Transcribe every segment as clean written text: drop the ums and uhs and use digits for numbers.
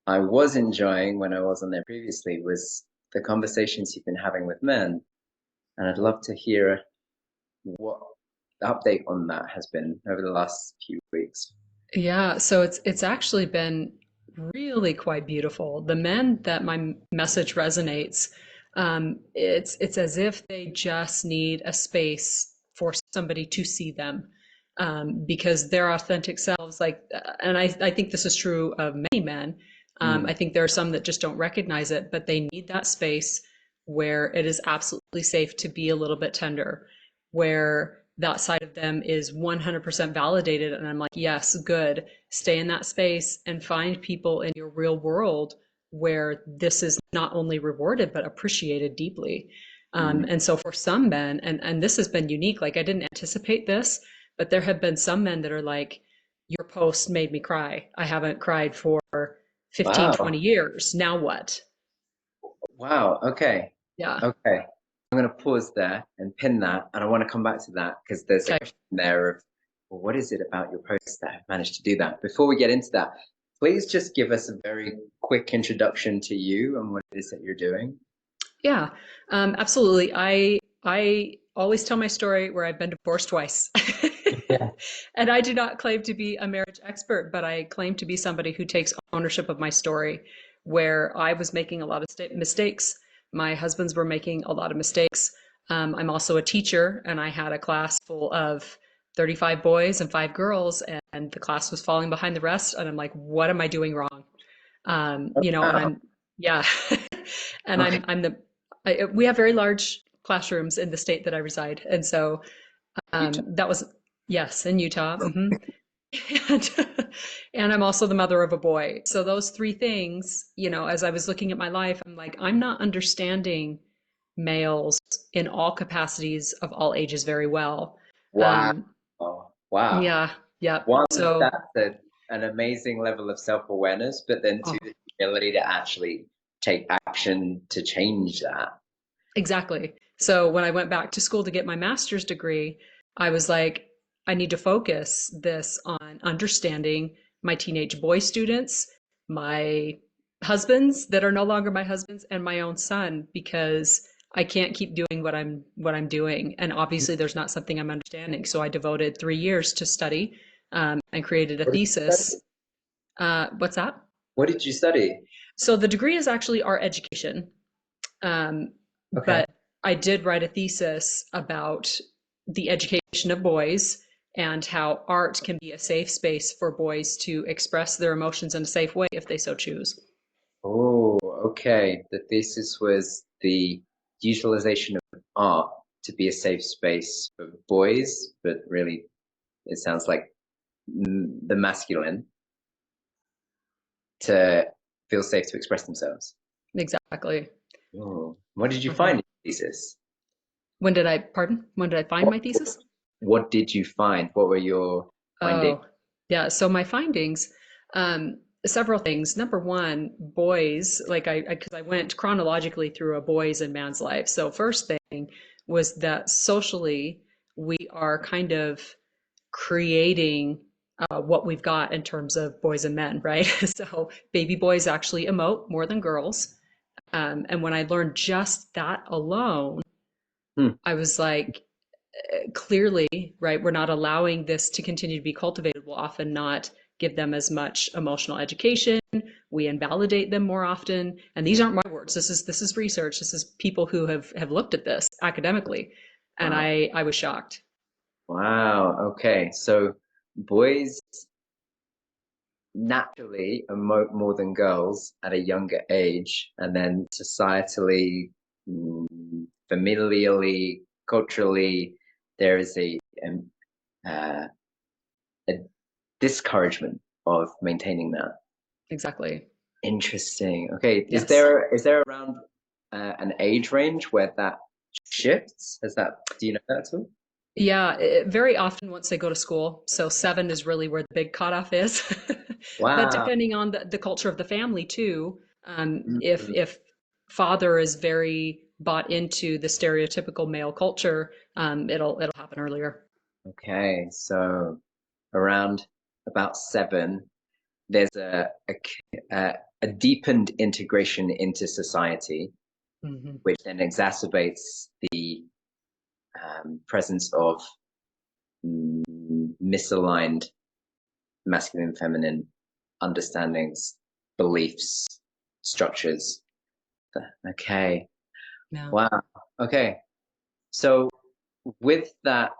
I was enjoying when I was on there previously was the conversations you've been having with men. And I'd love to hear what the update on that has been over the last few weeks. Yeah, so it's actually been really quite beautiful. The men that my message resonates, it's as if they just need a space for somebody to see them, because their authentic selves, and I think this is true of many men. Mm, I think there are some that just don't recognize it, but they need that space where it is absolutely safe to be a little bit tender, where that side of them is 100% validated. And I'm like, yes, good. Stay in that space and find people in your real world where this is not only rewarded, but appreciated deeply. mm. And so for some men, and this has been unique, like I didn't anticipate this, but there have been some men that are like, your post made me cry. I haven't cried for 15, 20 Wow. years. Now what? Wow. Okay. Yeah. Okay. I'm going to pause there and pin that. And I want to come back to that because there's a Okay. question there of, well, what is it about your posts that have managed to do that? Before we get into that, please just give us a very quick introduction to you and what it is that you're doing. Yeah, absolutely. I always tell my story where I've been divorced twice. Yeah. And I do not claim to be a marriage expert, but I claim to be somebody who takes ownership of my story, where I was making a lot of mistakes. My husbands were making a lot of mistakes. I'm also a teacher, and I had a class full of 35 boys and 5 girls, and the class was falling behind the rest. And I'm like, what am I doing wrong? And Wow. yeah, and Okay. we have very large classrooms in the state that I reside, and so Utah. that was yes in Utah. And and I'm also the mother of a boy. So those three things, as I was looking at my life, I'm like, I'm not understanding males in all capacities of all ages very well. Wow. Um, Wow. yeah, yeah. One, So, that's an amazing level of self-awareness, but then two, oh, the ability to actually take action to change that. exactly. So when I went back to school to get my master's degree, I was like, I need to focus this on understanding my teenage boy students, my husbands that are no longer my husbands, and my own son, because I can't keep doing what I'm doing. And obviously there's not something I'm understanding. So I devoted 3 years to study, and created a What did you thesis. study? What's that? What did you study? So the degree is actually art education. Um, Okay. but I did write a thesis about the education of boys and how art can be a safe space for boys to express their emotions in a safe way if they so choose. Oh, okay. The thesis was the utilization of art to be a safe space for boys, but really it sounds like the masculine to feel safe to express themselves. Exactly. Oh. What did you Uh-huh. find in the thesis? When did I find What, my thesis? what did you find? What were your findings? Oh, yeah. So my findings, several things. Number one, boys, because I went chronologically through a boy's and man's life. So first thing was that socially, we are kind of creating what we've got in terms of boys and men, right? So baby boys actually emote more than girls. And when I learned just that alone, Hmm. I was like, clearly, right, we're not allowing this to continue to be cultivated. We'll often not give them as much emotional education. We invalidate them more often. And these aren't my words. This is research. This is people who have looked at this academically. And Wow. I was shocked. Wow. Okay. So boys naturally emote more than girls at a younger age, and then societally, familially, culturally, there is uh, a discouragement of maintaining that. Exactly. Interesting. Okay. Yes. Is there around an age range where that shifts? Has that, do you know that at all? Yeah, very often once they go to school. So 7 is really where the big cutoff is. But Wow. depending on the culture of the family too, if Mhm. if father is very bought into the stereotypical male culture, it'll happen earlier. Okay, so around about 7, there's a deepened integration into society, Hmm. which then exacerbates the presence of misaligned masculine and feminine understandings, beliefs, structures. Okay. Yeah. Wow. Okay. So with that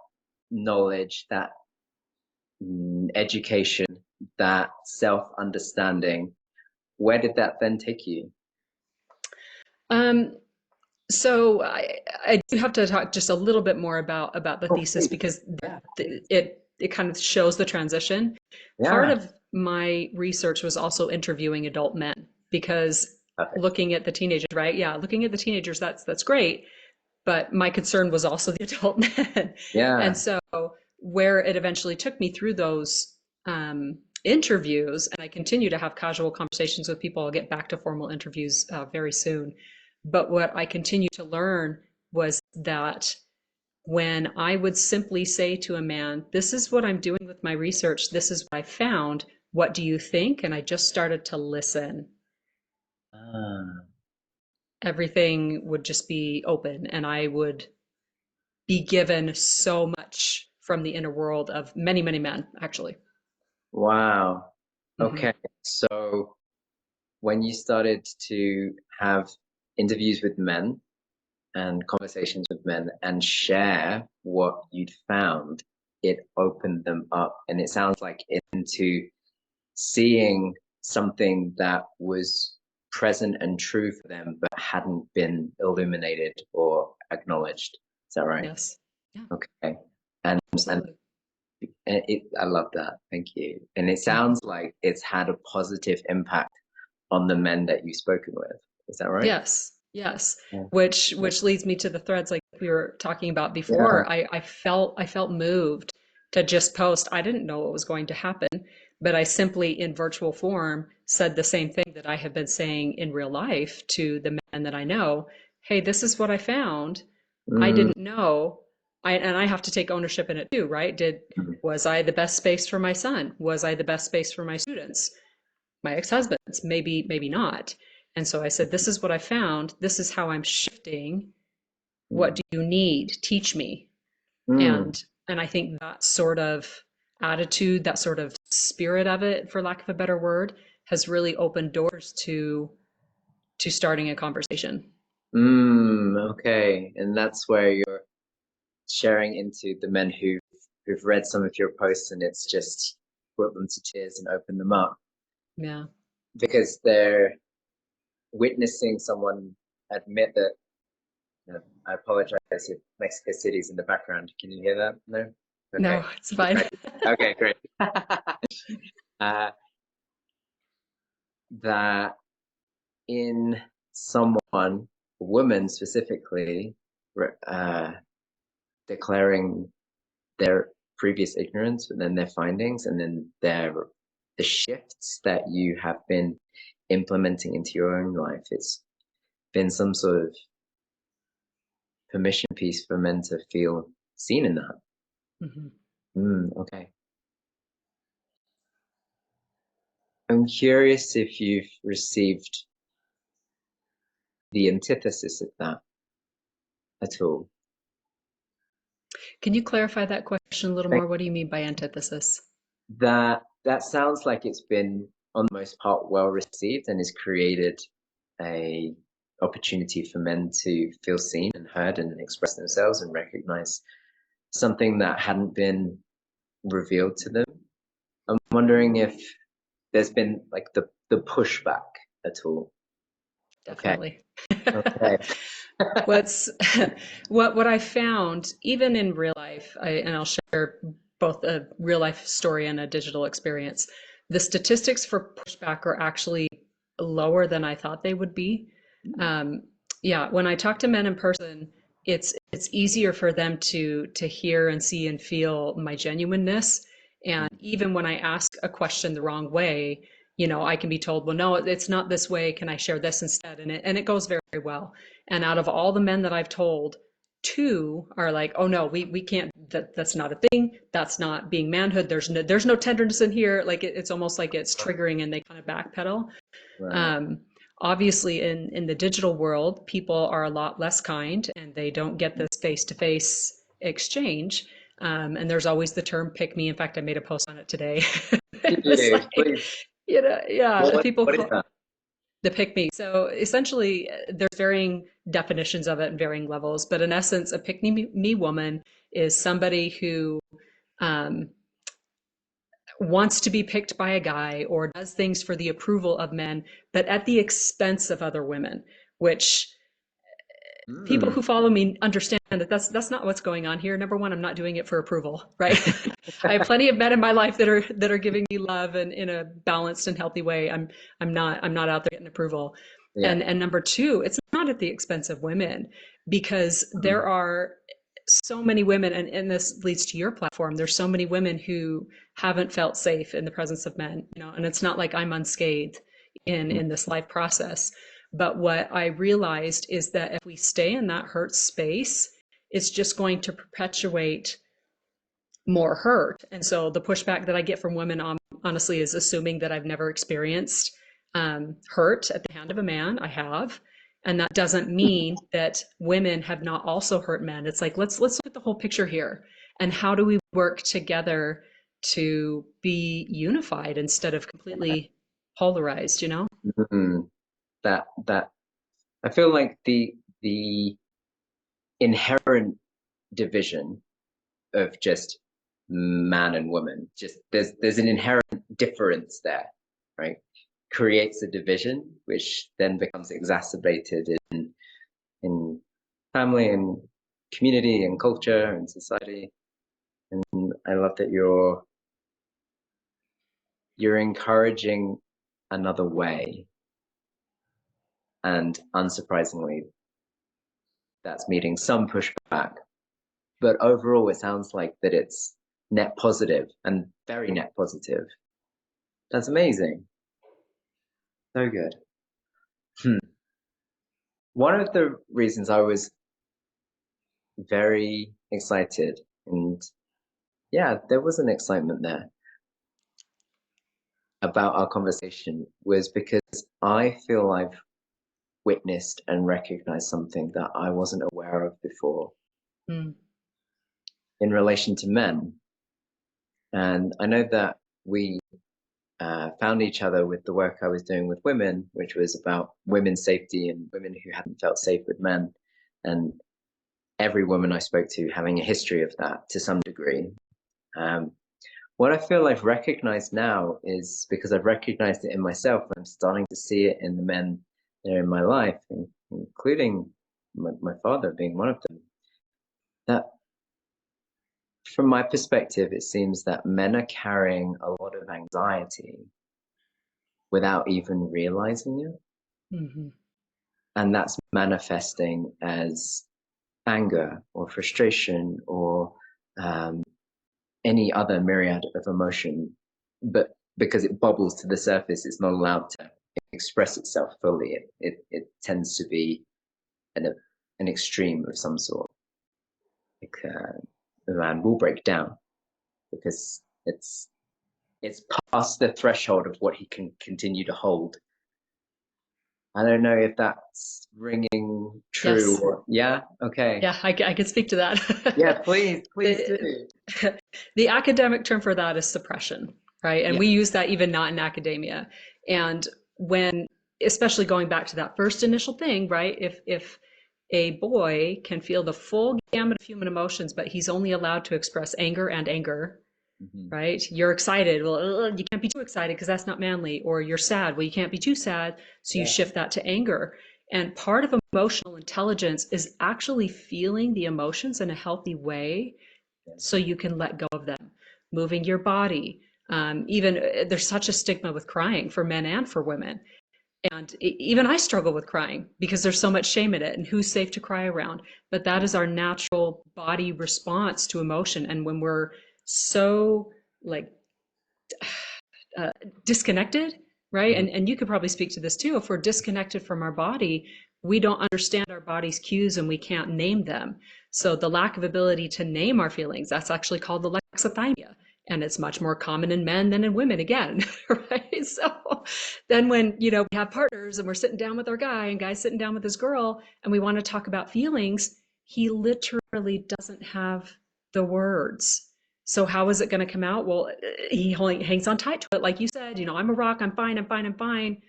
knowledge, that education, that self-understanding, where did that then take you? Um, so I do have to talk just a little bit more about the Oh, thesis please. because Yeah. it kind of shows the transition. Part Yeah. of my research was also interviewing adult men because Perfect. looking at the teenagers, right? Yeah, looking at the teenagers, that's great. But my concern was also the adult men. And Yeah. so where it eventually took me through those interviews, and I continue to have casual conversations with people. I'll get back to formal interviews very soon. But what I continue to learn was that when I would simply say to a man, this is what I'm doing with my research, this is what I found, what do you think? And I just started to listen. Ah, Everything would just be open, and I would be given so much from the inner world of many, many men, actually. wow. Hmm. Okay. So when you started to have interviews with men and conversations with men and share what you'd found, it opened them up. And it sounds like into seeing something that was present and true for them, but hadn't been illuminated or acknowledged. Is that right? Yes. Yeah, Okay. And absolutely. I love that. Thank you. And it Mhm. sounds like it's had a positive impact on the men that you've spoken with. Is that right? Yes, yes. Yeah. Which leads me to the threads like we were talking about Yeah. before. I felt moved to just post. I didn't know what was going to happen, but I simply in virtual form said the same thing that I have been saying in real life to the men that I know. Hey, this is what I found. I Mm. didn't know. And I have to take ownership in it too, right? Was I the best space for my son? Was I the best space for my students? My ex-husbands? Maybe, maybe not. And so I said, this is what I found. This is how I'm shifting. What Mm. do you need? Teach me. Mm. And I think that sort of attitude, that sort of spirit of it, for lack of a better word, has really opened doors to starting a conversation. Mm. Okay. And that's where you're sharing into the men who've read some of your posts and it's just brought them to tears and opened them up Yeah. because they're witnessing someone admit that. I apologize if Mexico City's in the background. Can you hear that? No? Okay. No, it's fine. Okay, great. uh, that in someone, a woman specifically, uh, declaring their previous ignorance and then their findings and then the shifts that you have been implementing into your own life. It's been some sort of permission piece for men to feel seen in that. Mhm. Okay. I'm curious if you've received the antithesis of that at all. Can you clarify that question a little Like more? What do you mean by antithesis? that sounds like it's been on the most part well received and has created a opportunity for men to feel seen and heard and express themselves and recognize something that hadn't been revealed to them. I'm wondering if there's been like the pushback at all. Okay. Definitely. Okay. What's what I found, even in real life, and I'll share both a real life story and a digital experience. The statistics for pushback are actually lower than I thought they would be. Um, yeah, when I talk to men in person, it's easier for them to hear and see and feel my genuineness. And even when I ask a question the wrong way, I can be told, well, no, it's not this way. Can I share this instead? And it goes very well. And out of all the men that I've told, two are like, oh no, we can't, that's not a thing. That's not being manhood. There's no tenderness in here. Like it's almost like it's triggering and they kind of backpedal. Right. Um, Obviously, in the digital world, people are a lot less kind and they don't get this face-to-face exchange. And there's always the term pick me. In fact, I made a post on it today. Did It's you? like, Please. yeah, people What is call that? the pick me. So essentially, there's varying definitions of it and varying levels. But in essence, a pick me woman is somebody who um, wants to be picked by a guy or does things for the approval of men, but at the expense of other women, which people Mm. who follow me understand that that's not what's going on here. Number one, I'm not doing it for approval, right? I have plenty of men in my life that are giving me love and in a balanced and healthy way. I'm not out there getting approval. Yeah. And number two, it's not at the expense of women, because there Mm. are so many women, and this leads to your platform. There's so many women who haven't felt safe in the presence of men, and it's not like I'm unscathed in this life process. But what I realized is that if we stay in that hurt space, it's just going to perpetuate more hurt. And so the pushback that I get from women, honestly, is assuming that I've never experienced hurt at the hand of a man. I have. And that doesn't mean that women have not also hurt men. It's like, let's look at the whole picture here. And how do we work together to be unified instead of completely polarized, Mm. That I feel like the inherent division of just man and woman, just there's an inherent difference there, right? Creates a division which then becomes exacerbated in family and community and culture and society. And I love that you're encouraging another way, and unsurprisingly that's meeting some pushback, but overall it sounds like that it's net positive and very net positive. That's amazing. So good. Hmm. One of the reasons I was very excited, and yeah, there was an excitement there about our conversation, was because I feel I've witnessed and recognized something that I wasn't aware of before Mm. in relation to men. And I know that we found each other with the work I was doing with women, which was about women's safety and women who hadn't felt safe with men. And every woman I spoke to having a history of that to some degree. Um, what I feel I've recognized now is because I've recognized it in myself, I'm starting to see it in the men that are in my life, including my father being one of them, that from my perspective, it seems that men are carrying a lot of anxiety without even realizing it. Mm-hmm. And that's manifesting as anger or frustration or um, any other myriad of emotion. But because it bubbles to the surface, it's not allowed to express itself fully. It tends to be an extreme of some sort. Like the man will break down because it's past the threshold of what he can continue to hold. I don't know if that's ringing true Yes. or yeah, okay. Yeah, I could speak to Yeah, that. please do. The, the academic term for that is suppression, right? And Yeah. we use that even not in academia. And when, especially going back to that first initial thing, right? If a boy can feel the full gamut of human emotions, but he's only allowed to express anger and anger, Mhm. right? You're excited. Well, you can't be too excited because that's not manly. Or you're sad. Well, you can't be too sad. So you Yeah. shift that to anger. And part of emotional intelligence is actually feeling the emotions in a healthy way so you can let go of them, moving your body. Even there's such a stigma with crying for men and for women. And even I struggle with crying because there's so much shame in it and who's safe to cry around. But that is our natural body response to emotion. And when we're so like uh, disconnected, right? Mhm. And you could probably speak to this too. If we're disconnected from our body, we don't understand our body's cues and we can't name them. So the lack of ability to name our feelings, that's actually called alexithymia. And it's much more common in men than in women again, right? So then when, we have partners and we're sitting down with our guy and guy's sitting down with his girl and we want to talk about feelings, he literally doesn't have the words. So how is it going to come out? Well, he hangs on tight to it. Like you said, I'm a rock, I'm fine, I'm fine, I'm fine,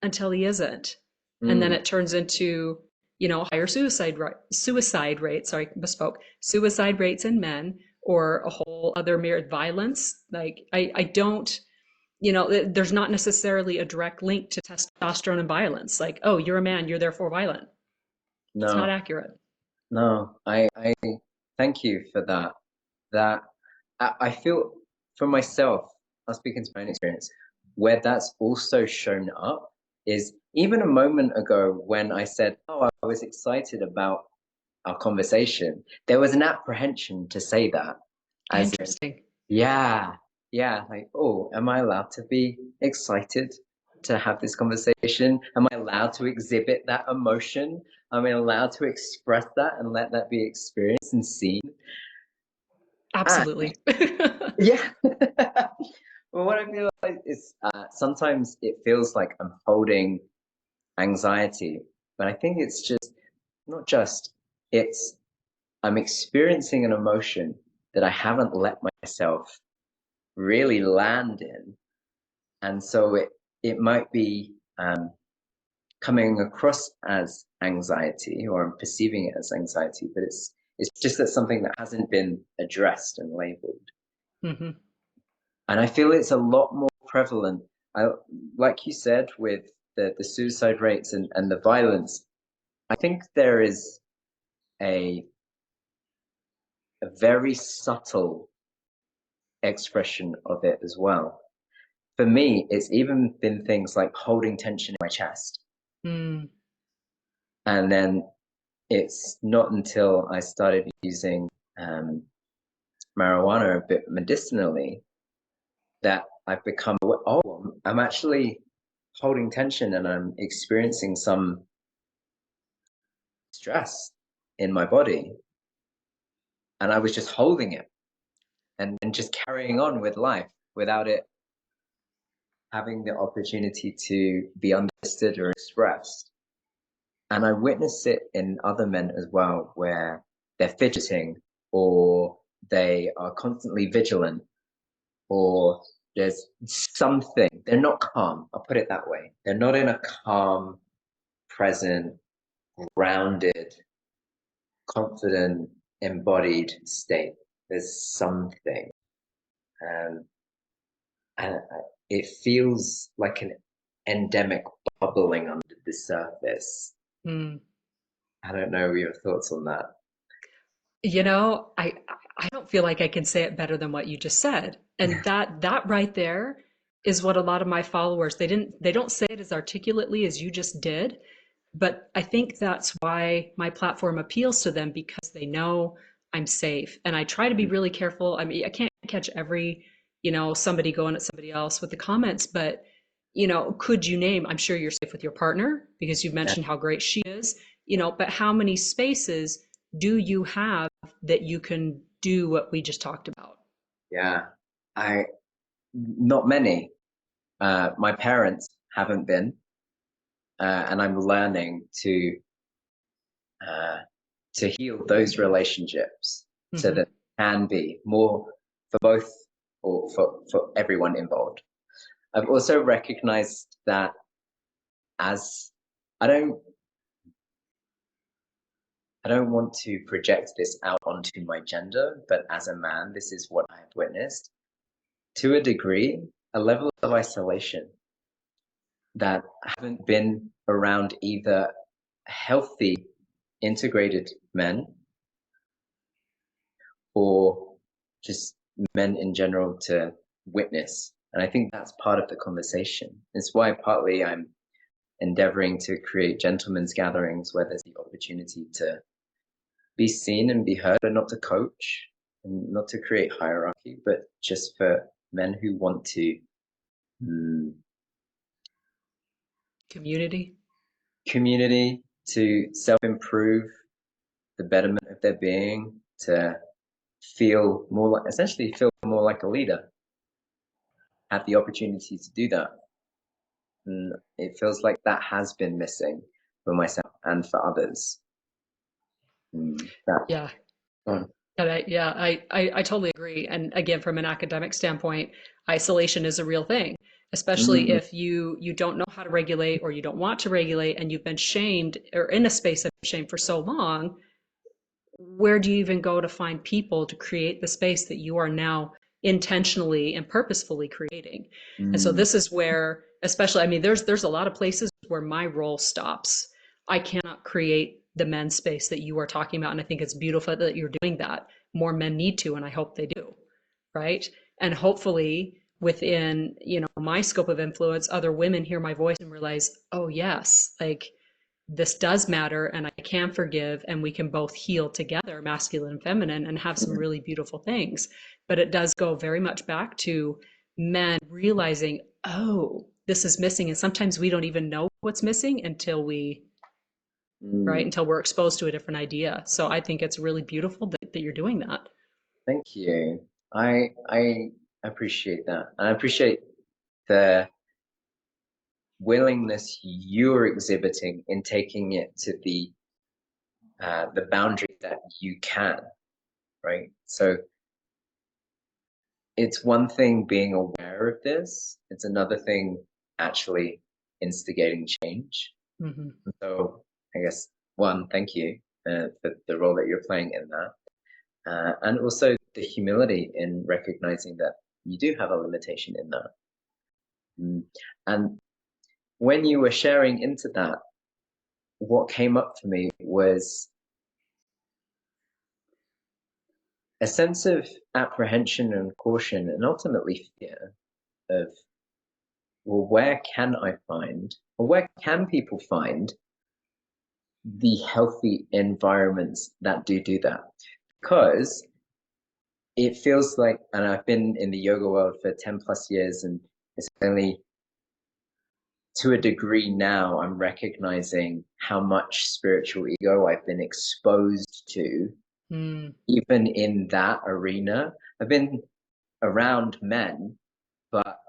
until he isn't. And then it turns into, higher suicide rates, sorry, bespoke, suicide rates in men, or a whole other myriad violence. Like I don't, there's not necessarily a direct link to testosterone and violence. Like, oh, you're a man, you're therefore violent. It's not No, accurate. no. I thank you for that. That I feel for myself, I'm speaking to my own experience, where that's also shown up is even a moment ago when I said, oh, I was excited about our conversation, there was an apprehension to say that. As in, Interesting. yeah, yeah, like, oh, am I allowed to be excited to have this conversation? Am I allowed to exhibit that emotion? Am I allowed to express that and let that be experienced and seen? And Absolutely. yeah. Well, what I feel like is sometimes it feels like I'm holding anxiety, but I think it's just not just, it's I'm experiencing an emotion that I haven't let myself really land in. And so it might be coming across as anxiety, or I'm perceiving it as anxiety, but it's just that something that hasn't been addressed and labeled. Hmm. And I feel it's a lot more prevalent. I, like you said, with the suicide rates and the violence, I think there is a, a very subtle expression of it as well. For me, it's even been things like holding tension in my chest. Mm. And then it's not until I started using marijuana a bit medicinally that I've become aware, oh, I'm actually holding tension and I'm experiencing some stress in my body. And I was just holding it and just carrying on with life without it having the opportunity to be understood or expressed. And I witness it in other men as well, where they're fidgeting or they are constantly vigilant or there's something, they're not calm. I'll put it that way. They're not in a calm, present, grounded, confident, embodied state. There's something. Um, and it feels like an endemic bubbling under the surface. Mm. I don't know your thoughts on that. I don't feel like I can say it better than what you just said. And that right there is what a lot of my followers, they don't say it as articulately as you just did, but I think that's why my platform appeals to them, because they know I'm safe. And I try to be really careful. I mean, I can't catch every, somebody going at somebody else with the comments, but could you name, I'm sure you're safe with your partner because you've Yeah. mentioned how great she is, but how many spaces do you have that you can do what we just talked about? Yeah. I not many. My parents haven't been, and I'm learning uh, to heal those relationships so Hmm. that can be more for both or for everyone involved. I've also recognized that as I don't I don't want to project this out onto my gender, but as a man, this is what I've witnessed. To a degree, a level of isolation that haven't been around either healthy, integrated men or just men in general to witness. And I think that's part of the conversation. It's why partly I'm endeavoring to create gentlemen's gatherings where there's the opportunity to be seen and be heard, but not to coach and not to create hierarchy, but just for men who want to mm, Community. community, to self improve, the betterment of their being, to feel more like, essentially feel more like a leader, have the opportunity to do that. And it feels like that has been missing for myself and for others. That, Yeah. oh, And I totally agree. And again, from an academic standpoint, isolation is a real thing, especially mm, if you don't know how to regulate or you don't want to regulate and you've been shamed or in a space of shame for so long. Where do you even go to find people to create the space that you are now intentionally and purposefully creating? And so mm, this is where, especially, I mean, there's a lot of places where my role stops. I cannot create the men's space that you are talking about. And I think it's beautiful that you're doing that. More men need to, and I hope they do. Right. And hopefully within, my scope of influence, other women hear my voice and realize, oh yes, like this does matter and I can forgive and we can both heal together, masculine and feminine, and have some mm, really beautiful things. But it does go very much back to men realizing, oh, this is missing. And sometimes we don't even know what's missing until right, mm. until we're exposed to a different idea. So I think it's really beautiful that you're doing that. Thank you. I appreciate that. And I appreciate the willingness you're exhibiting in taking it to the boundary that you can, right? So it's one thing being aware of this, it's another thing actually instigating change. Hmm. So I guess one, thank you for the role that you're playing in that. And also the humility in recognizing that you do have a limitation in that. And when you were sharing into that, what came up for me was a sense of apprehension and caution and ultimately fear of, well, where can I find, or where can people find the healthy environments that do that? Because it feels like, and I've been in the yoga world for 10 plus years, and it's only to a degree now I'm recognizing how much spiritual ego I've been exposed to, Mm. even in that arena. I've been around men, but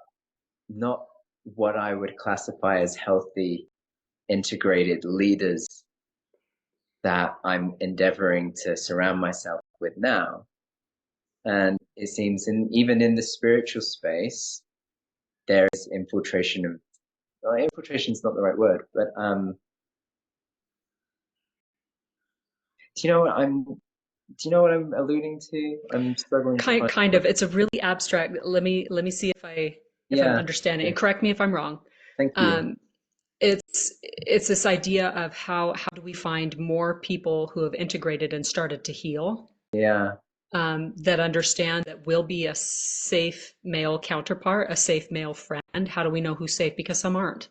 not what I would classify as healthy, integrated leaders that I'm endeavoring to surround myself with now. And it seems, even in the spiritual space, there is infiltration of, well, infiltration is not the right word, but do you know what I'm do you know what I'm alluding to? I'm struggling to find. Kind of. It's a really abstract. Let me see if I'm Yeah, understanding. yeah. And correct me if I'm wrong. Thank you. Um, it's this idea of how do we find more people who have integrated and started to heal, Yeah, that understand that we'll be a safe male counterpart, a safe male friend. How do we know who's safe? Because some aren't.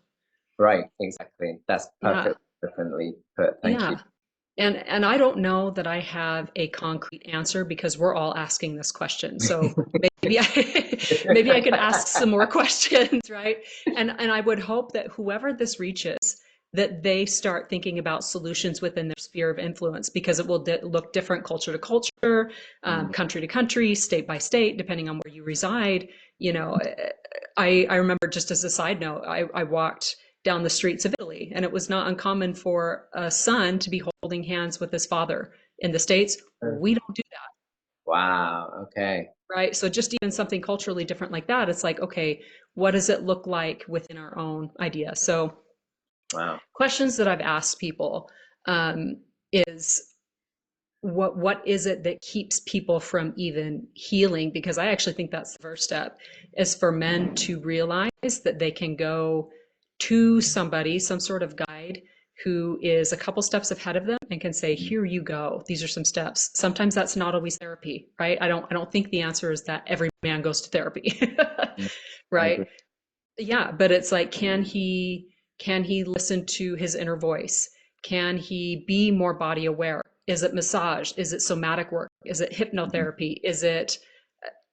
right, exactly. That's Yeah, perfect, differently put. Thank you. yeah. And I don't know that I have a concrete answer because we're all asking this question. So maybe maybe I could ask some more questions, right? And I would hope that whoever this reaches, that they start thinking about solutions within their sphere of influence, because it will look different culture to culture, Mm, country to country, state by state, depending on where you reside. You know, I remember, just as a side note, I walked down the streets of Italy, and it was not uncommon for a son to be holding hands with his father. In the States, we don't do that, wow, okay. right? So just even something culturally different like that, it's like, okay, what does it look like within our own idea? So Wow. questions that I've asked people, is what is it that keeps people from even healing? Because I actually think that's the first step, is for men to realize that they can go to somebody, some sort of guide, who is a couple steps ahead of them and can say, here you go, these are some steps. Sometimes that's not always therapy, right? I don't think the answer is that every man goes to therapy. Mm, I agree. Right? Yeah, but it's like, can he listen to his inner voice? Can he be more body aware? Is it massage? Is it somatic work? Is it Mhm. hypnotherapy? Is it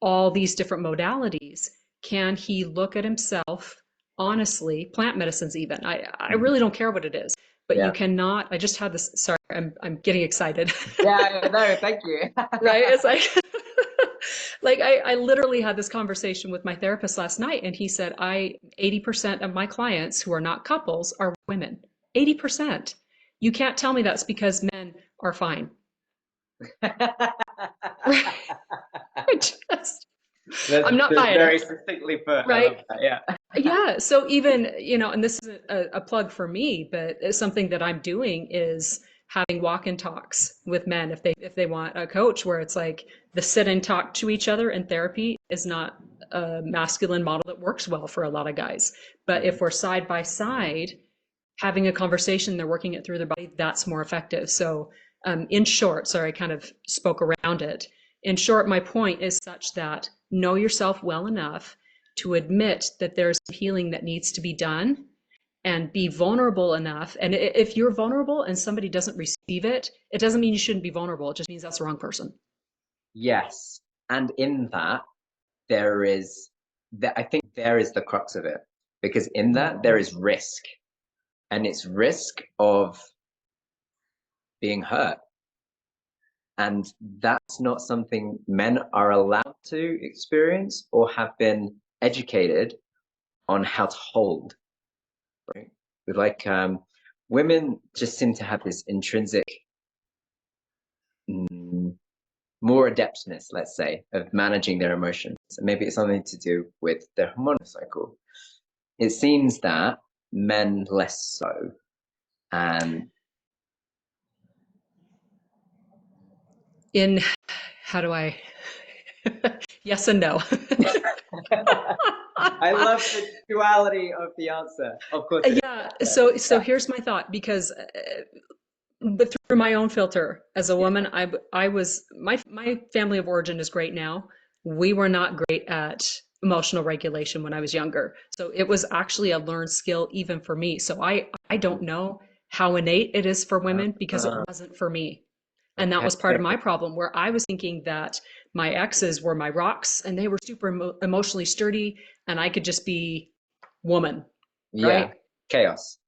all these different modalities? Can he look at himself honestly? Plant medicines, even. I Mhm. really don't care what it is, but you Yeah. cannot. I just had this. Sorry, I'm getting excited. Yeah, no, thank you. Right? It's like Like I literally had this conversation with my therapist last night, and he said, 80% of my clients who are not couples are women. 80%. You can't tell me that's because men are fine. Right? Just, I'm not That's buying very it. succinctly put. I love Right? that. Yeah. Yeah. So even, and this isn't a plug for me, but it's something that I'm doing is having walk-in talks with men if they want a coach where it's like the sit and talk to each other in therapy is not a masculine model that works well for a lot of guys. But if we're side by side having a conversation, they're working it through their body, that's more effective. So in short, sorry, I kind of spoke around it. In short, my point is such that know yourself well enough to admit that there's healing that needs to be done and be vulnerable enough. And if you're vulnerable and somebody doesn't receive it, it doesn't mean you shouldn't be vulnerable. It just means that's the wrong person. Yes. And in that, there is that I think there is the crux of it. Because in that there is risk. And it's risk of being hurt. And that's not something men are allowed to experience or have been educated on how to hold. Right? With like women just seem to have this intrinsic more adeptness, let's say, of managing their emotions. And maybe it's something to do with their hormonal cycle. It seems that men less so. And In how do I yes and no. I love the duality of the answer. Of course it Yeah, is. so Yeah. here's my thought, because but through my own filter as a Yeah. woman, I was my family of origin is great now. We were not great at emotional regulation when I was younger. So it was actually a learned skill even for me. So I don't know how innate it is for women because it wasn't for me. And that Okay. was part of my problem, where I was thinking that my exes were my rocks and they were super emotionally sturdy and I could just be woman, Yeah. right? Chaos.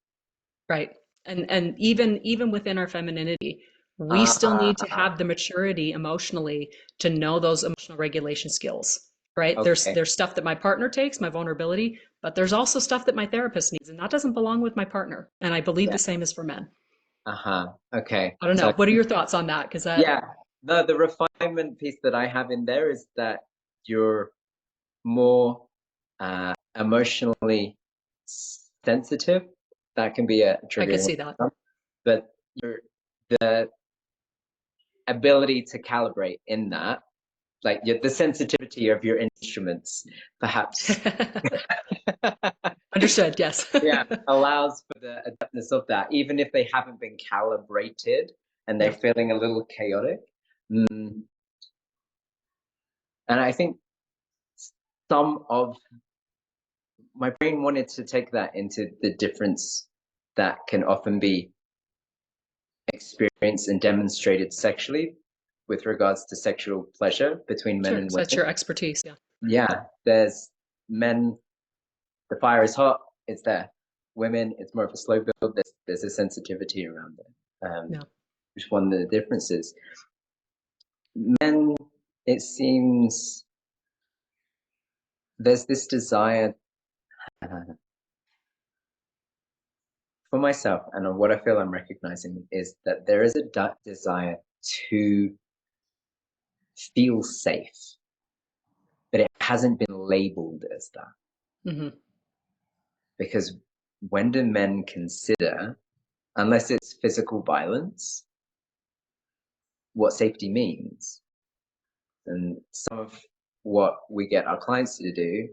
Right. And even within our femininity, we still need to Ah, have the maturity emotionally to know those emotional regulation skills. Right. okay. There's stuff that my partner takes, my vulnerability, but there's also stuff that my therapist needs, and that doesn't belong with my partner. And I believe Yeah. the same is for men. Uh-huh. Okay. I don't So know. What are your thoughts on that? Because that yeah, the refinement piece that I have in there is that you're more emotionally sensitive. That can be a I could triggering, see that. but your the ability to calibrate in that, like the sensitivity of your instruments, perhaps, Understood. Yes. yeah, allows for the adeptness of that, even if they haven't been calibrated and they're Yeah. feeling a little chaotic. Mm. And I think some of my brain wanted to take that into the difference that can often be experienced and demonstrated sexually with regards to sexual pleasure between men Sure. and So that's women. your expertise. Yeah. Yeah, there's men, the fire is hot, it's there. Women, it's more of a slow build. There's a sensitivity around it, Yeah. which is one of the differences. Men, it seems there's this desire for myself, and what I feel I'm recognizing is that there is a desire to feel safe, but it hasn't been labeled as that. Hmm. Because when do men consider, unless it's physical violence, what safety means? And some of what we get our clients to do,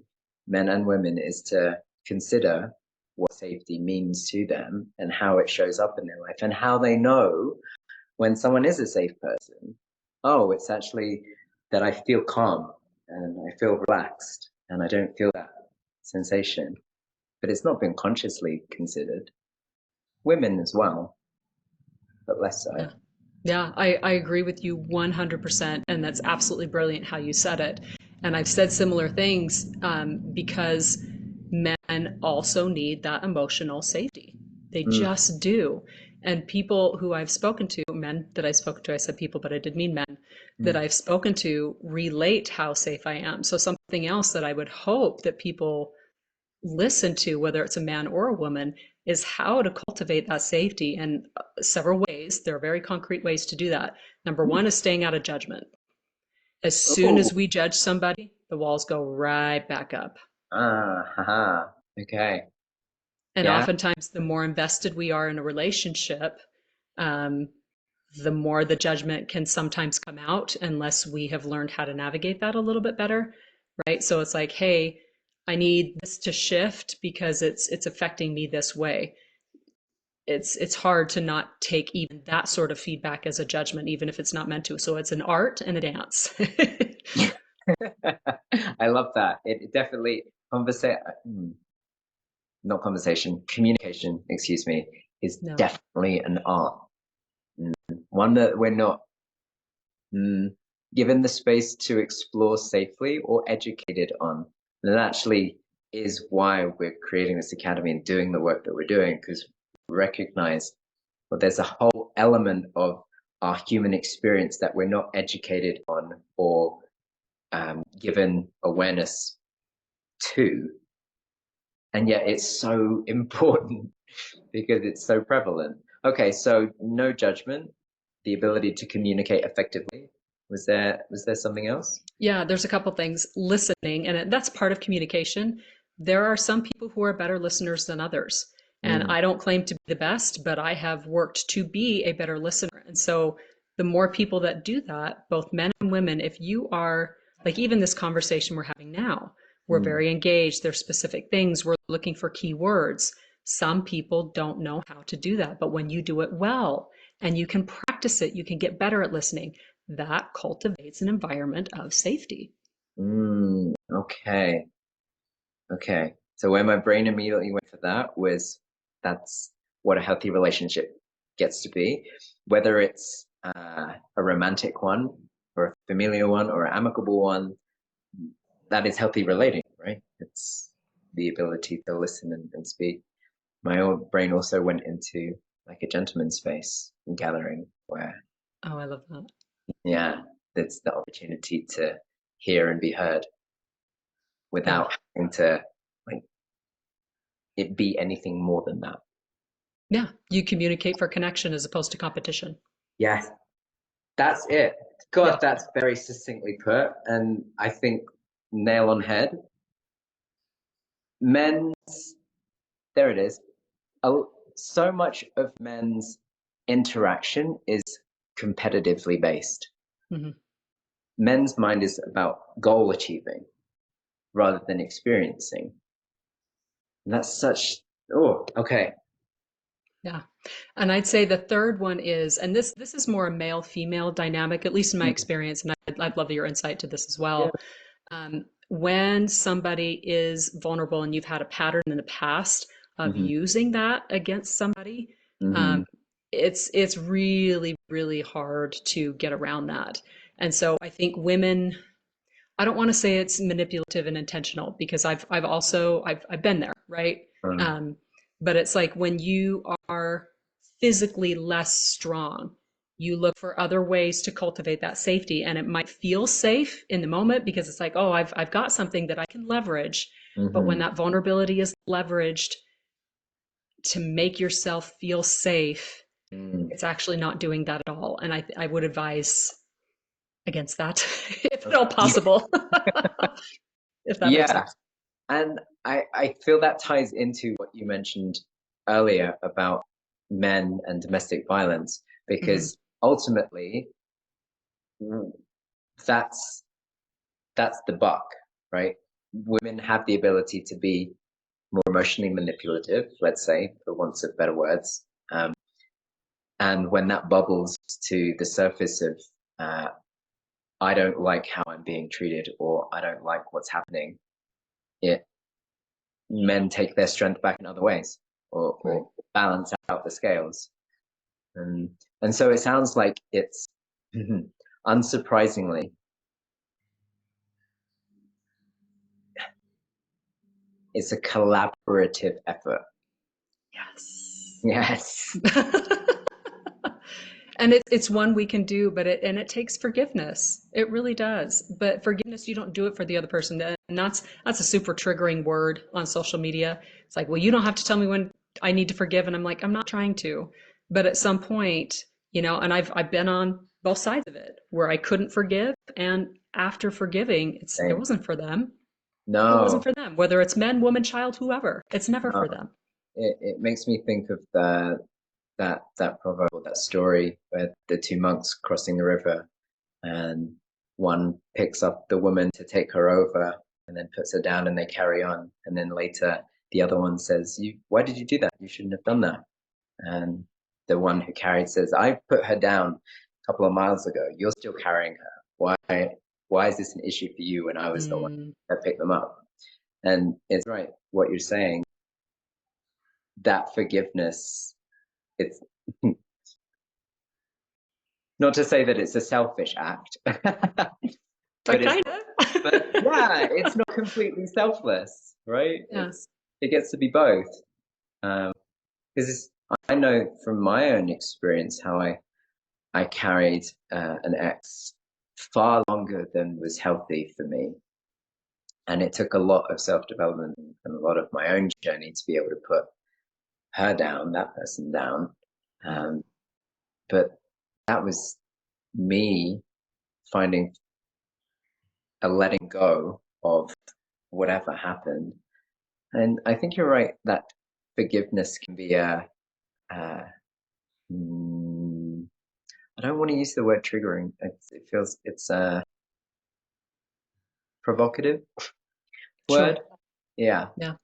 men and women, is to consider what safety means to them and how it shows up in their life and how they know when someone is a safe person. Oh, it's actually that I feel calm and I feel relaxed and I don't feel that sensation. But it's not been consciously considered. Women as well, but less so. Yeah. Yeah, I agree with you 100%. And that's absolutely brilliant how you said it. And I've said similar things because men also need that emotional safety. They Mm, just do. And people who I've spoken to, men that I spoke to, I said people, but I did mean men, that Mm. I've spoken to relate how safe I am. So something else that I would hope that people listen to, whether it's a man or a woman, is how to cultivate that safety. And several ways, there are very concrete ways to do that. Number one is staying out of judgment. As soon Oh, as we judge somebody, the walls go right back up. haha. Okay. And Yeah. oftentimes, the more invested we are in a relationship, um, the more the judgment can sometimes come out unless we have learned how to navigate that a little bit better, right? So it's like, hey, I need this to shift because it's affecting me this way. It's hard to not take even that sort of feedback as a judgment, even if it's not meant to. So it's an art and a dance. I love that. It definitely not conversation, communication, excuse me, is No. definitely an art. One that we're not mm, given the space to explore safely or educated on. And that actually is why we're creating this academy and doing the work that we're doing, because we recognize well, there's a whole element of our human experience that we're not educated on or given awareness to. And yet it's so important because it's so prevalent. Okay, so no judgment, the ability to communicate effectively. Was there something else? Yeah, there's a couple things. Listening, and that's part of communication. There are some people who are better listeners than others. And Mm, I don't claim to be the best, but I have worked to be a better listener. And so the more people that do that, both men and women, if you are like even this conversation we're having now, we're mm, very engaged. There's specific things. We're looking for key words. Some people don't know how to do that, but when you do it well and you can practice it, you can get better at listening. That cultivates an environment of safety. okay. Okay. So where my brain immediately went for that was that's what a healthy relationship gets to be, whether it's a romantic one or a familiar one or an amicable one, that is healthy relating, right? It's the ability to listen and speak. My own brain also went into like a gentleman's space gathering where, Oh, I love that. yeah, it's the opportunity to hear and be heard Yeah. without having to like it be anything more than that. Yeah. You communicate for connection as opposed to competition. Yes, that's it. Yeah. God, that's very succinctly put, and I think nail on head. Men's, there it is. Oh, so much of men's interaction is competitively based. Hmm. Men's mind is about goal achieving rather than experiencing. And that's such, oh, okay. Yeah. And I'd say the third one is, and this is more a male female dynamic, at least in my Mm, experience, and I'd love your insight to this as yeah. well. When somebody is vulnerable and you've had a pattern in the past of Hmm. using that against somebody, um, Hmm. it's really, really hard to get around that. And so I think women, I don't want to say it's manipulative and intentional because I've been there, right? Um, Um, but it's like when you are physically less strong, you look for other ways to cultivate that safety, and it might feel safe in the moment because it's like, oh, I've got something that I can leverage. But when hmm. that vulnerability is leveraged to make yourself feel safe, Mm. it's actually not doing that at all. And I would advise against that if at Okay. all possible, if that makes Yeah. sense. And I feel that ties into what you mentioned earlier about men and domestic violence, Mhm. because ultimately mm, that's that's the buck, right? Women have the ability to be more emotionally manipulative, let's say, for want of better words. And when that bubbles to the surface of uh, I don't like how I'm being treated or I don't like what's happening, it men take their strength back in other ways Right. or balance out the scales. And and so it sounds like it's unsurprisingly, it's a collaborative effort. Yes. Yes. And it's one we can do, but it takes forgiveness. It really does. But forgiveness, you don't do it for the other person. And that's a super triggering word on social media. It's like, well, you don't have to tell me when I need to forgive. And I'm like, I'm not trying to. But at some point, and I've been on both sides of it where I couldn't forgive. And after forgiving, it Same. wasn't for them. It wasn't No, for them, whether it's men, woman, child, whoever. It's never no. for them. It makes me think of that proverb, or that story where the two monks crossing the river, and one picks up the woman to take her over and then puts her down, and they carry on. And then later the other one says, why did you do that? You shouldn't have done that. And the one who carried says, I put her down a couple of miles ago. You're still carrying her. Why is this an issue for you when I was the one Mm. that picked them up? And it's right what you're saying, that forgiveness, it's not to say that it's a selfish act, but But it's kind but of. yeah, it's not completely selfless, right? Yeah. It gets to be both. Because I know from my own experience how I carried an ex far longer than was healthy for me. And it took a lot of self-development and a lot of my own journey to be able to put her down, that person down. But that was me finding a letting go of whatever happened. And I think you're right that forgiveness can be mm, I don't want to use the word triggering. It feels it's a provocative Sure. word. Yeah. Yeah.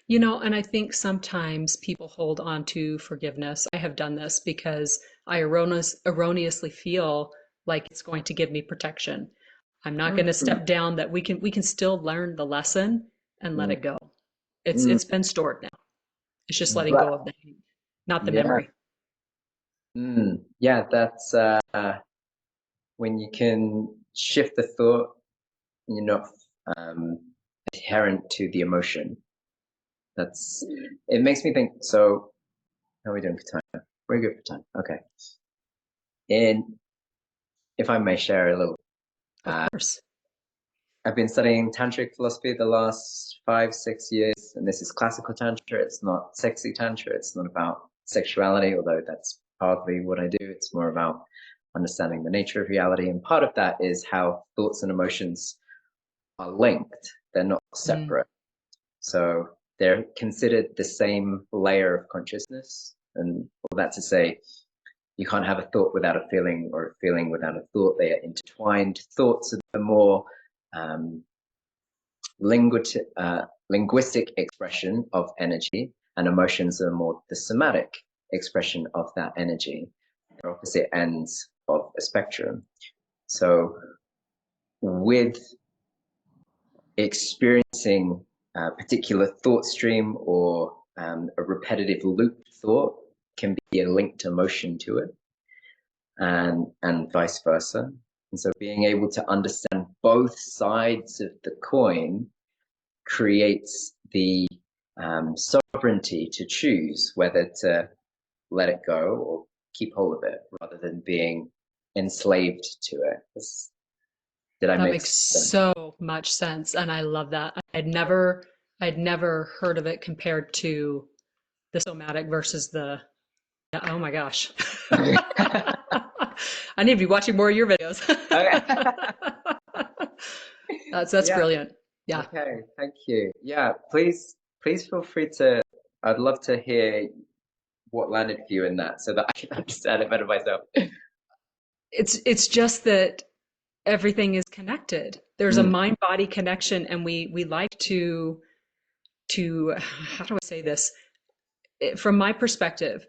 And I think sometimes people hold on to forgiveness. I have done this because I erroneously feel like it's going to give me protection. I'm not going to Mm, step down that we can still learn the lesson and let mm, it go. It's mm. it's been stored now. It's just letting But go of the hate, not the yeah, memory. yeah, that's when you can shift the thought, you're not um, adherent to the emotion. That's it makes me think. So, how are we doing for time? We're good for time. Okay. And if I may share a little, Of uh, course. I've been studying tantric philosophy the last 5, 6 years, and this is classical tantra. It's not sexy tantra. It's not about sexuality, although that's partly what I do. It's more about understanding the nature of reality, and part of that is how thoughts and emotions are linked. They're not Mm. separate. So they're considered the same layer of consciousness. And all that to say, you can't have a thought without a feeling, or a feeling without a thought. They are intertwined. Thoughts are the more um, linguistic expression of energy, and emotions are more the somatic expression of that energy. They're opposite ends of a spectrum. So with experiencing a particular thought stream, or a repetitive loop thought, can be a linked emotion to it, and vice versa. And so being able to understand both sides of the coin creates the sovereignty to choose whether to let it go or keep hold of it, rather than being enslaved to it. Did I That make makes sense? so much sense, and I love that. I'd never heard of it compared to the somatic versus the, yeah, oh my gosh. Okay. I need to be watching more of your videos. Okay. That's Yeah. brilliant. Yeah. Okay. Thank you. Yeah. Please feel free to. I'd love to hear what landed for you in that, so that I can understand it better myself. It's just that everything is connected. There's a Mm, mind-body connection, and we like to how do I say this? From my perspective,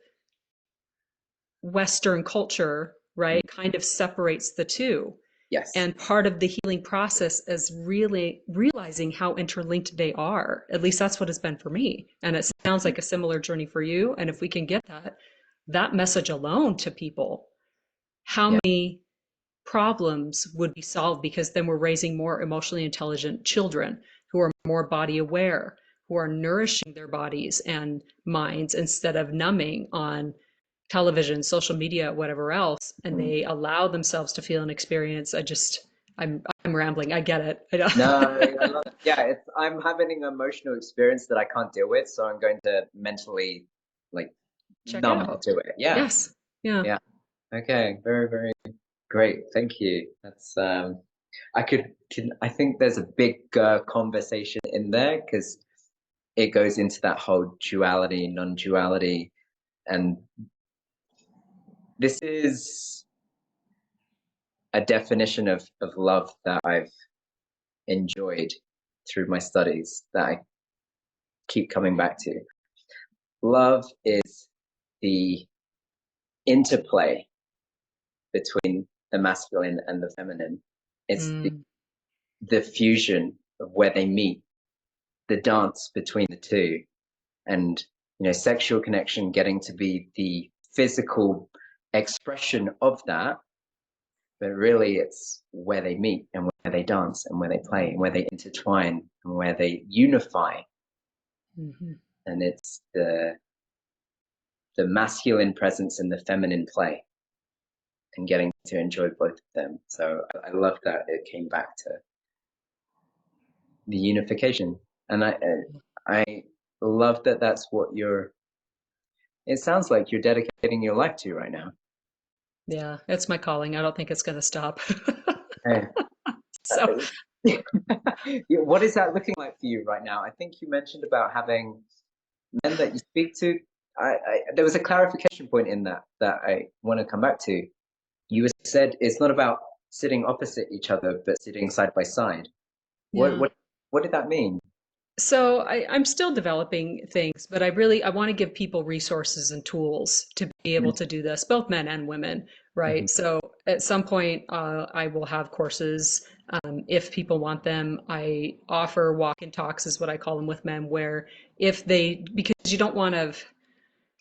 Western culture, mm. right, kind of separates the two. Yes. And part of the healing process is really realizing how interlinked they are. At least that's what it's been for me. And it sounds like a similar journey for you. And if we can get that message alone to people, how Yeah. many problems would be solved, because then we're raising more emotionally intelligent children who are more body aware, who are nourishing their bodies and minds instead of numbing on television, social media, whatever else, and they allow themselves to feel and experience. I'm rambling. I get it. I know. No, I love it. Yeah, I'm having an emotional experience that I can't deal with, so I'm going to mentally like Check it numb out. to it. Yeah. Yes. Yeah. Yeah. Okay. Very, very great. Thank you. That's I think there's a big conversation in there because it goes into that whole duality, non-duality, and this is a definition of love that I've enjoyed through my studies that I keep coming back to. Love is the interplay between the masculine and the feminine. It's Mm, the fusion of where they meet, the dance between the two, and sexual connection getting to be the physical expression of that. But really, it's where they meet and where they dance and where they play and where they intertwine and where they unify. mhm. And it's the masculine presence and the feminine play and getting to enjoy both of them. So I love that it came back to the unification. And I love that that's what it sounds like you're dedicating your life to right now. Yeah, it's my calling. I don't think it's going to stop. Hey. So, What is that looking like for you right now? I think you mentioned about having men that you speak to. There was a clarification point in that I want to come back to. You said it's not about sitting opposite each other, but sitting side by side. What yeah. what what did that mean? So I'm still developing things, but I want to give people resources and tools to be able to do this, both men and women, Mhm. right? So at some point, I will have courses. If people want them, I offer walk and talks, is what I call them, with men, where because you don't want to,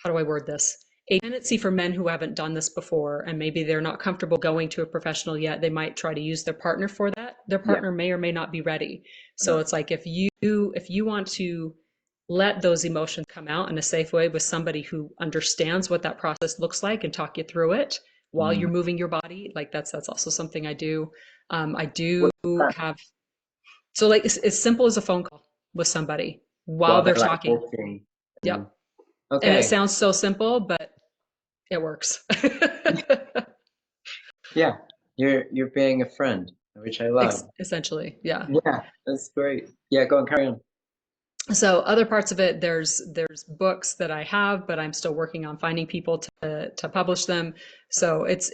how do I word this? A tendency for men who haven't done this before and maybe they're not comfortable going to a professional yet, they might try to use their partner for that. Their Yeah. partner may or may not be ready. So No. it's like if you want to let those emotions come out in a safe way with somebody who understands what that process looks like and talk you through it while Mm. you're moving your body, like that's also something I do. I do What's that? have, so like it's as simple as a phone call with somebody while While they're they're like talking. walking. And, Yep. And it okay. sounds so simple, but it works. Yeah. You're being a friend, which I love. Essentially, yeah. Yeah, that's great. Yeah, go on, carry on. So other parts of it, there's books that I have, but I'm still working on finding people to publish them. So it's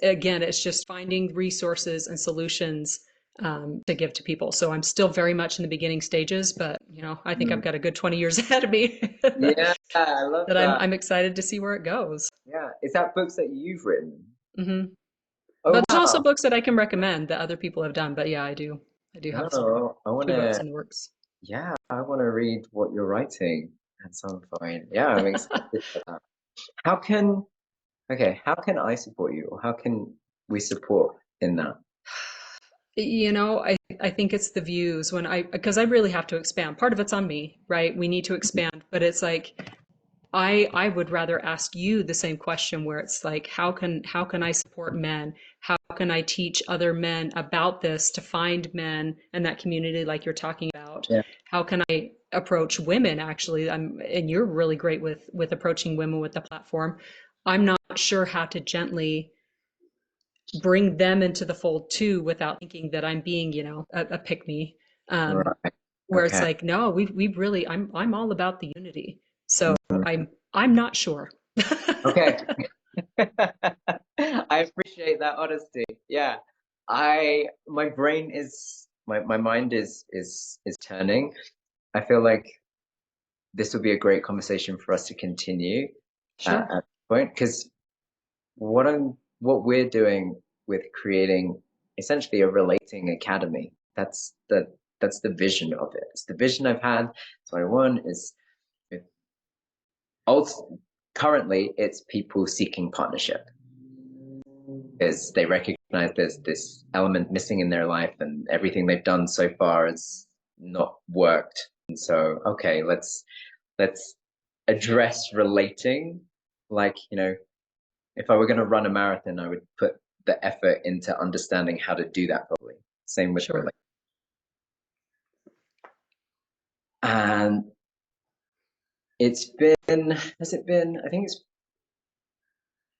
just finding resources and solutions to give to people. So I'm still very much in the beginning stages, but I think I've Mm. got a good 20 years ahead of me Yeah, I love that I'm that. I'm excited to see where it goes. Yeah. Is that books that you've written? Hmm. Oh But there's also wow. books that I can recommend that other people have done. But yeah, I do have Oh, I two books wanna in the works. I wanna read what you're writing at some point. Yeah, I'm excited for that. How can how can I support you? Or how can we support in that? I think it's the views because I really have to expand. Part of it's on me, right? We need to expand, but it's like I would rather ask you the same question where it's like, how can I support men? How can I teach other men about this to find men and that community like you're talking about? Yeah. How can I approach women actually? And you're really great with approaching women with the platform. I'm not sure how to gently bring them into the fold too without thinking that I'm being, a pick me. Right. Where it's Okay. like, no, we really, I'm all about the unity. So Mhm. I'm not sure. Okay. I appreciate that honesty. Yeah. My brain is my mind is turning. I feel like this would be a great conversation for us to continue Sure. at this point because what we're doing with creating essentially a relating academy. That's the vision of it. It's the vision I've had. So I want is also currently it's people seeking partnership is they recognize there's this element missing in their life and everything they've done so far has not worked And so, okay, let's address relating. Like, if I were going to run a marathon, I would put the effort into understanding how to do that properly. Same with Sure. relating. And has it been, I think it's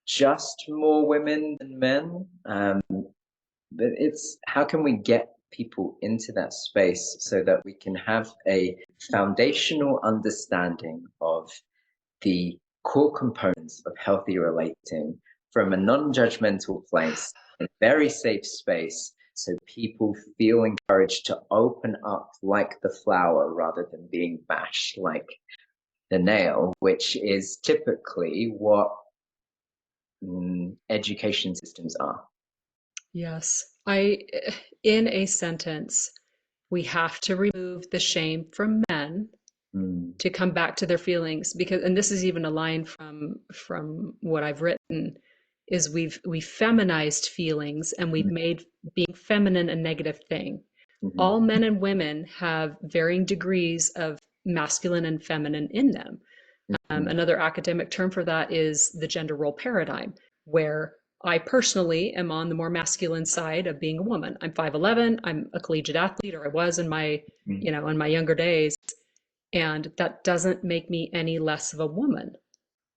just more women than men. But it's how can we get people into that space so that we can have a foundational understanding of the core components of healthy relating from a non-judgmental place, a very safe space, so people feel encouraged to open up like the flower rather than being bashed like the nail, which is typically what education systems are. Yes. In a sentence, we have to remove the shame from men Mm, to come back to their feelings, because, and this is even a line from what I've written, is we feminized feelings and we've made being feminine a negative thing. mhm, All men and women have varying degrees of masculine and feminine in them. mhm, Another academic term for that is the gender role paradigm, where I personally am on the more masculine side of being a woman. I'm 5'11", I'm a collegiate athlete, or I was in my, mhm. in my younger days, and that doesn't make me any less of a woman.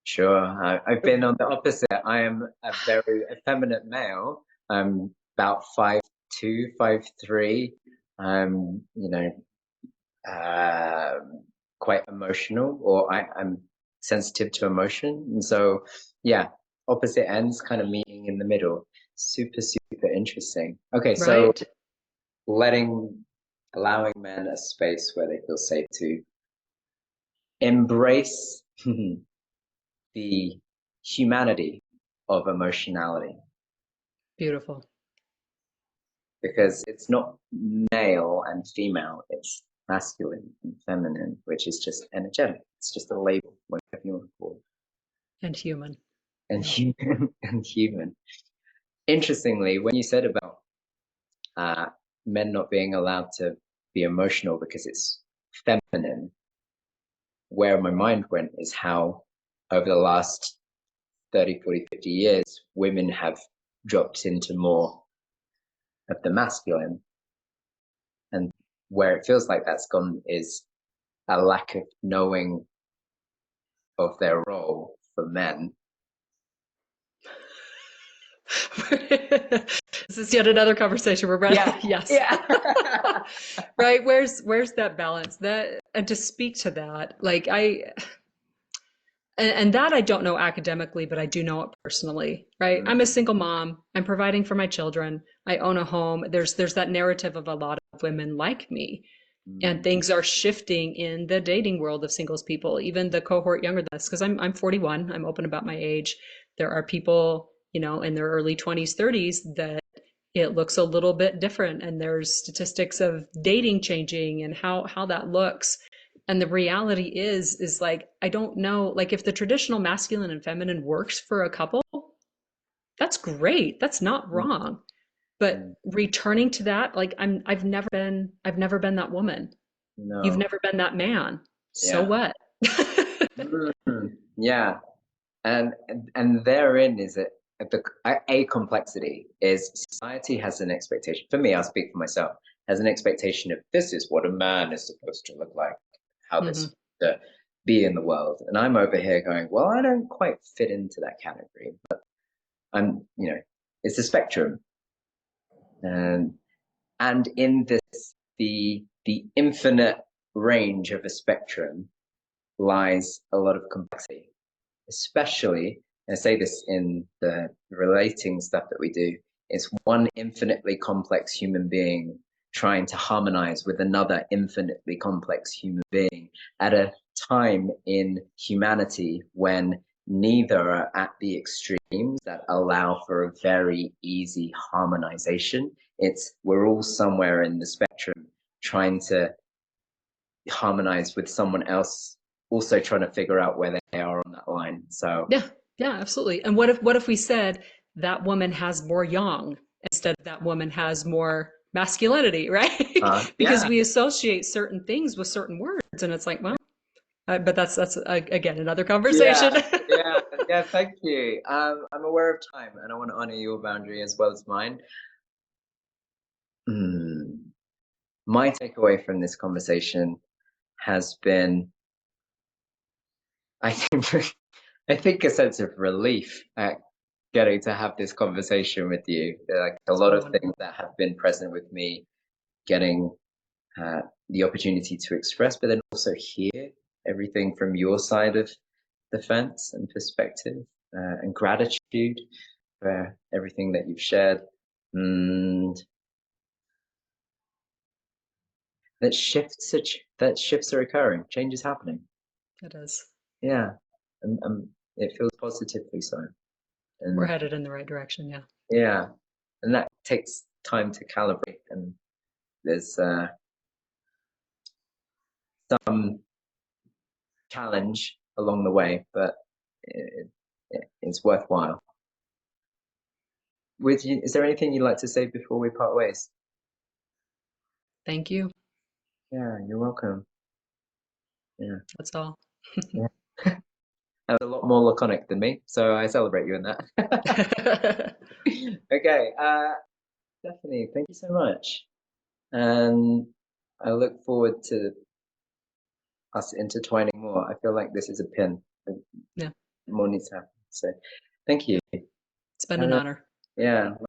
Sure. I've been on the opposite. I am a very effeminate male. I'm about 5'2", 5'3". I'm, uh, quite emotional, or I'm sensitive to emotion. And so, yeah, opposite ends kind of meeting in the middle. Super, super interesting. Okay, so Right? allowing men a space where they feel safe to embrace the humanity of emotionality, Beautiful. because it's not male and female, it's masculine and feminine, which is just energetic. It's just a label, whatever you want to call And human. it. And Yeah. human and human. Interestingly, when you said about uh, men not being allowed to be emotional because it's feminine, where my mind went is how over the last 30, 40, 50 years, women have dropped into more of the masculine. And where it feels like that's gone is a lack of knowing of their role for men. This is yet another conversation we're ready. Yeah, Yes. yeah. Right. Where's that balance? That, and to speak to that, like and that I don't know academically, but I do know it personally, right? I'm a single mom. I'm providing for my children. I own a home. There's that narrative of a lot of women like me. And things are shifting in the dating world of singles people, even the cohort younger than us, because I'm 41. I'm open about my age. There are people, in their early 20s, 30s that it looks a little bit different. And there's statistics of dating changing and how that looks. And the reality is like, I don't know, like if the traditional masculine and feminine works for a couple, that's great. That's not wrong. But returning to that, like I've never been that woman. You've No, never been that man. So yeah. what? Yeah. And therein is a complexity is society has an expectation. For me, I'll speak for myself, has an expectation of this is what a man is supposed to look like, how this Mhm. to be in the world. And I'm over here going, well, I don't quite fit into that category, but it's a spectrum. And in this, the infinite range of a spectrum lies a lot of complexity, especially, and I say this in the relating stuff that we do, it's one infinitely complex human being trying to harmonize with another infinitely complex human being at a time in humanity when neither are at the extremes that allow for a very easy harmonization. We're all somewhere in the spectrum trying to harmonize with someone else, also trying to figure out where they are on that line. So Yeah, yeah, absolutely. And what if we said that woman has more yang instead of that woman has more masculinity, right? Because Yeah. we associate certain things with certain words, and it's like, well, but that's again another conversation. Yeah, yeah. Thank you. I'm aware of time, and I want to honor your boundary as well as mine. My takeaway from this conversation has been, I think, I think a sense of relief at getting to have this conversation with you. Like a lot of things that have been present with me, getting the opportunity to express, but then also hear everything from your side of the fence and perspective, and gratitude for everything that you've shared. And that shifts are occurring, change is happening. It is. Yeah, and it feels positively so. We're And headed in the right direction. Yeah. yeah, and that takes time to calibrate. And there's some challenge along the way, but it's worthwhile. Is there anything you'd like to say before we part ways? Thank you. Yeah, you're welcome. Yeah, That's all. yeah. That was a lot more laconic than me, so I celebrate you in that. Okay, Stephanie, thank you so much, and I look forward to us intertwining more. I feel like this is a pin. Yeah. More needs to happen. So, thank you. It's been an honor. Yeah.